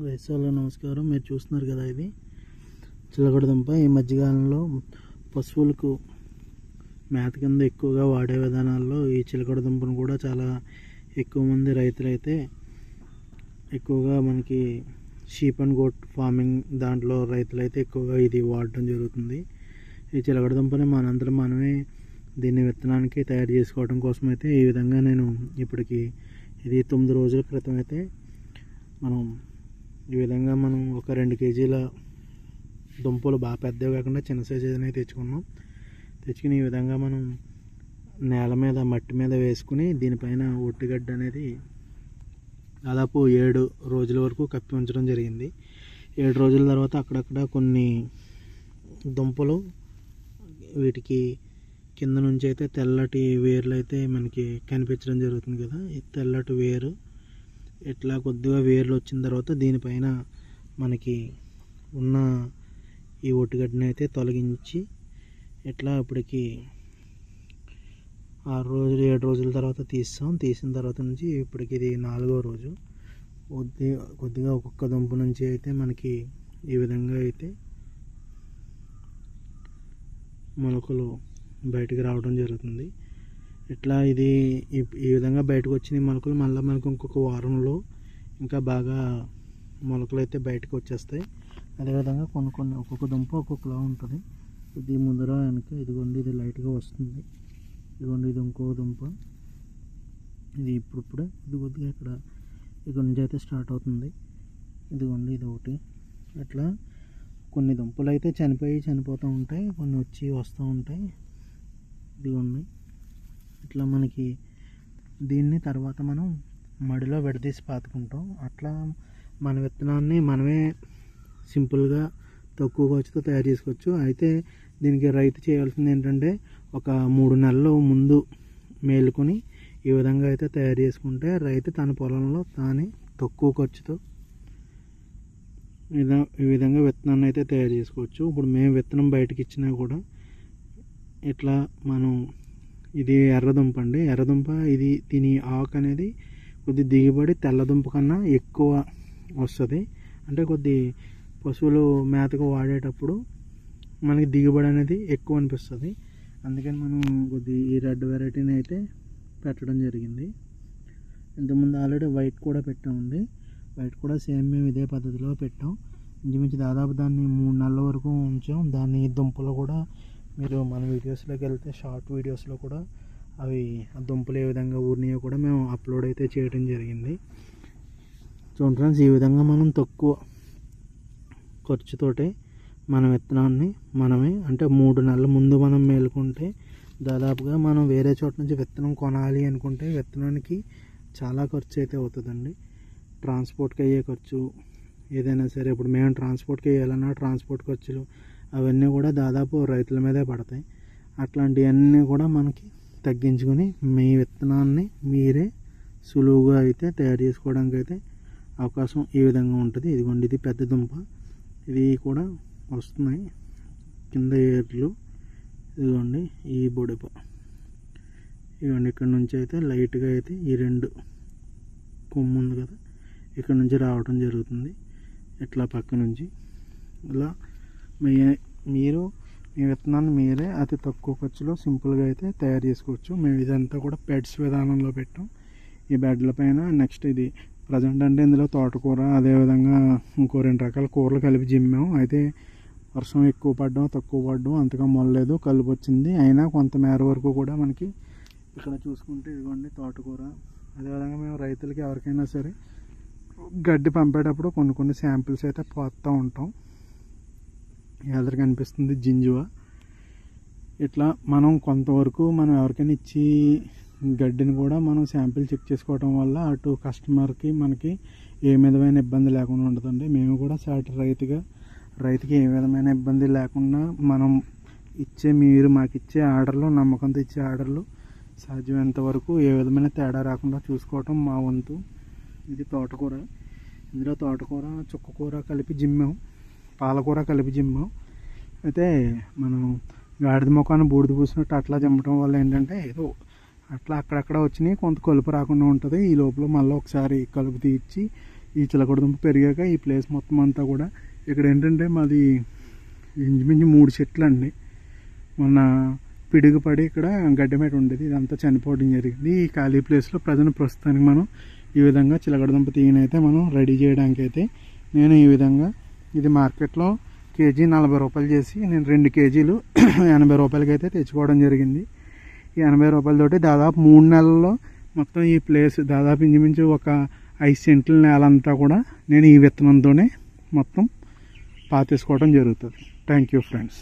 రైతులకు నమస్కారం. మీరు చూస్తున్నారు కదా, ఇది చిలకడదుంప. ఈ మధ్యకాలంలో పశువులకు మేత కింద ఎక్కువగా వాడే విధానాల్లో ఈ చిలకడదుంపను కూడా చాలా ఎక్కువ మంది రైతులైతే ఎక్కువగా మనకి షీప్ అండ్ గోట్ ఫార్మింగ్ దాంట్లో రైతులైతే ఎక్కువగా ఇది వాడటం జరుగుతుంది. ఈ చిలకడదుంపని మనందరం మనమే దీన్ని విత్తనానికి తయారు చేసుకోవడం కోసం అయితే ఈ విధంగా నేను ఇప్పటికి ఇది 9 రోజుల క్రితం అయితే మనం ఈ విధంగా మనం ఒక 2 కేజీల దుంపలు బాగా పెద్దవి కాకుండా చిన్న సైజు అనేది తెచ్చుకుని ఈ విధంగా మనం నేల మీద మట్టి మీద వేసుకుని దీనిపైన ఒట్టిగడ్డ అనేది దాదాపు 7 రోజుల వరకు కప్పి ఉంచడం జరిగింది. 7 రోజుల తర్వాత అక్కడక్కడ కొన్ని దుంపలు వీటికి కింద నుంచి అయితే తెల్లటి వేర్లు అయితే మనకి కనిపించడం జరుగుతుంది కదా. ఈ తెల్లటి వేరు ఇట్లా కొద్దిగా వేర్లు వచ్చిన తర్వాత దీనిపైన మనకి ఉన్న ఈ ఒట్టిగడ్డని అయితే తొలగించి ఇట్లా ఇప్పటికి 6 రోజులు 7 రోజుల తర్వాత తీసిన తర్వాత నుంచి ఇప్పటికి ఇది 4వ రోజు. కొద్దిగా ఒక్కొక్క దుంప నుంచి అయితే మనకి ఈ విధంగా అయితే మొలకలు బయటికి రావడం జరుగుతుంది. ఇట్లా ఇది ఈ విధంగా బయటకు వచ్చిన మొలకలు మళ్ళీ మనకు ఇంకొక వారంలో ఇంకా బాగా మొలకలు అయితే బయటకు వచ్చేస్తాయి. అదేవిధంగా కొన్ని ఒక్కొక్క దుంప ఒక్కొక్కలా ఉంటుంది. ఇది ముందర వెనక ఇదిగోండి, ఇది లైట్గా వస్తుంది. ఇదిగోండి, ఇది ఇంకో దుంప. ఇది ఇప్పుడే ఇది కొద్దిగా ఇక్కడ నుంచి అయితే స్టార్ట్ అవుతుంది. ఇదిగోండి, ఇది ఒకటి. అట్లా కొన్ని దుంపలు అయితే చనిపోతూ ఉంటాయి, కొన్ని వస్తూ ఉంటాయి. ఇదిగోండి, ఇట్లా మనకి దీన్ని తర్వాత మనం మడిలో విడదీసి పాతుకుంటాం. అట్లా మన విత్తనాన్ని మనమే సింపుల్గా తక్కువ ఖర్చుతో తయారు చేసుకోవచ్చు. అయితే దీనికి రైతు చేయాల్సింది ఏంటంటే ఒక 3 నెలలు ముందు మేలుకొని ఈ విధంగా అయితే తయారు చేసుకుంటే రైతు తన పొలంలో తానే తక్కువ ఖర్చుతో ఈ విధంగా విత్తనాన్ని అయితే తయారు చేసుకోవచ్చు. ఇప్పుడు మేము విత్తనం బయటకి ఇచ్చినా కూడా ఇట్లా మనం ఇది ఎర్రదుంప అండి. ఎర్రదుంప ఇది దీని ఆకు అనేది కొద్ది దిగుబడి తెల్లదుంప కన్నా ఎక్కువ వస్తుంది. అంటే కొద్ది పశువులు మేతకు వాడేటప్పుడు మనకి దిగుబడి అనేది ఎక్కువ అనిపిస్తుంది. అందుకని మనం కొద్ది ఈ రెడ్ వెరైటీని అయితే పెట్టడం జరిగింది. ఇంతకుముందు ఆల్రెడీ వైట్ కూడా పెట్టామండి. వైట్ కూడా సేమ్ మేము ఇదే పద్ధతిలో పెట్టాం. ఇంచుమించు దాదాపు దాన్ని 3 నెలల వరకు ఉంచాం. దాని దుంపలు కూడా మీరు మన వీడియోస్లోకి వెళ్తే షార్ట్ వీడియోస్లో కూడా అవి ఆ దుంపలు ఏ విధంగా ఊరినాయో కూడా మేము అప్లోడ్ అయితే చేయడం జరిగింది. చూడండి ఫ్రెండ్స్, ఈ విధంగా మనం తక్కువ ఖర్చుతోటే మన విత్తనాన్ని మనమే అంటే 3 నెలల ముందు మనం మేలుకుంటే దాదాపుగా మనం వేరే చోట నుంచి విత్తనం కొనాలి అనుకుంటే విత్తనానికి చాలా ఖర్చు అయితే అవుతుందండి. ట్రాన్స్పోర్ట్కి అయ్యే ఖర్చు ఏదైనా సరే, ఇప్పుడు మేము ట్రాన్స్పోర్ట్కి వేయాలన్నా ట్రాన్స్పోర్ట్ ఖర్చులు అవన్నీ కూడా దాదాపు రైతుల మీదే పడతాయి. అట్లాంటివన్నీ కూడా మనకి తగ్గించుకొని మీ విత్తనాన్ని మీరే సులువుగా అయితే తయారు చేసుకోవడానికి అయితే అవకాశం ఈ విధంగా ఉంటుంది. ఇదిగోండి, ఇది పెద్ద దుంప. ఇది కూడా వస్తున్నాయి కింద ఏర్లు. ఇదిగోండి, ఈ బొడిప. ఇదిగోండి, ఇక్కడ నుంచి అయితే లైట్గా అయితే ఈ 2 కొమ్ము ఉంది కదా, ఇక్కడ నుంచి రావడం జరుగుతుంది. ఇట్లా పక్క నుంచి ఇలా మీరు మీ విత్తనాన్ని మీరే అతి తక్కువ ఖర్చులో సింపుల్గా అయితే తయారు చేసుకోవచ్చు. మేము ఇదంతా కూడా బెడ్స్ విధానంలో పెట్టాం. ఈ బెడ్ల పైన నెక్స్ట్ ఇది ప్రజెంట్ అంటే ఇందులో తోటకూర, అదేవిధంగా ఇంకో 2 రకాల కూరలు కలిపి జిమ్మాము. అయితే వర్షం ఎక్కువ పడడం తక్కువ పడడం అంతగా మొలలేదు, కలుపు వచ్చింది. అయినా కొంతమేర వరకు కూడా మనకి ఇక్కడ చూసుకుంటే ఇదిగోండి తోటకూర. అదేవిధంగా మేము రైతులకి ఎవరికైనా సరే గడ్డి పంపేటప్పుడు కొన్ని శాంపిల్స్ అయితే పోతూ ఉంటాం. ఎదురు కనిపిస్తుంది జింజువా. ఇట్లా మనం కొంతవరకు మనం ఎవరికైనా ఇచ్చి గడ్డిని కూడా మనం శాంపిల్ చెక్ చేసుకోవడం వల్ల అటు కస్టమర్కి మనకి ఏ విధమైన ఇబ్బంది లేకుండా ఉంటుందండి. మేము కూడా సాటి రైతుకి ఏ విధమైన ఇబ్బంది లేకుండా మనం మీరు మాకు ఇచ్చే ఆర్డర్లు, నమ్మకంతో ఇచ్చే ఆర్డర్లు సాధ్యమైనంత వరకు ఏ విధమైన తేడా రాకుండా చూసుకోవటం మా వంతు. ఇది తోటకూర. ఇందులో తోటకూర, చుక్కకూర కలిపి జిమ్మాం, పాలకూర కలిపి జిమ్మాం. అయితే మనం గాడిద ముఖాన్ని బూడిద పూసినట్టు అట్లా జిమ్మటం వల్ల ఏంటంటే ఏదో అట్లా అక్కడక్కడ వచ్చినాయి, కొంత కలుపు రాకుండా ఉంటుంది. ఈ లోపల మళ్ళీ ఒకసారి కలుపు తీర్చి ఈ చిలకడదుంప పెరిగాక ఈ ప్లేస్ మొత్తం అంతా కూడా ఇక్కడ ఏంటంటే మాది ఇంచుమించు 3 చెట్లు అండి. మొన్న పిడుగుపడి ఇక్కడ గడ్డమేట ఉండేది, ఇదంతా చనిపోవడం జరిగింది. ఈ ఖాళీ ప్లేస్లో ప్రస్తుతానికి మనం ఈ విధంగా చిలకడదుంప తీయనైతే మనం రెడీ చేయడానికి అయితే నేను ఈ విధంగా, ఇది మార్కెట్లో కేజీ 40 రూపాయలు చేసి నేను 2 కేజీలు 80 రూపాయలకి అయితే తెచ్చుకోవడం జరిగింది. ఈ 80 రూపాయలతోటి దాదాపు 3 నెలల్లో మొత్తం ఈ ప్లేస్ దాదాపు ఇంచుమించు ఒక 5 సెంట్ల నేలంతా కూడా నేను ఈ విత్తనంతోనే మొత్తం పాతేసుకోవడం జరుగుతుంది. Thank you friends.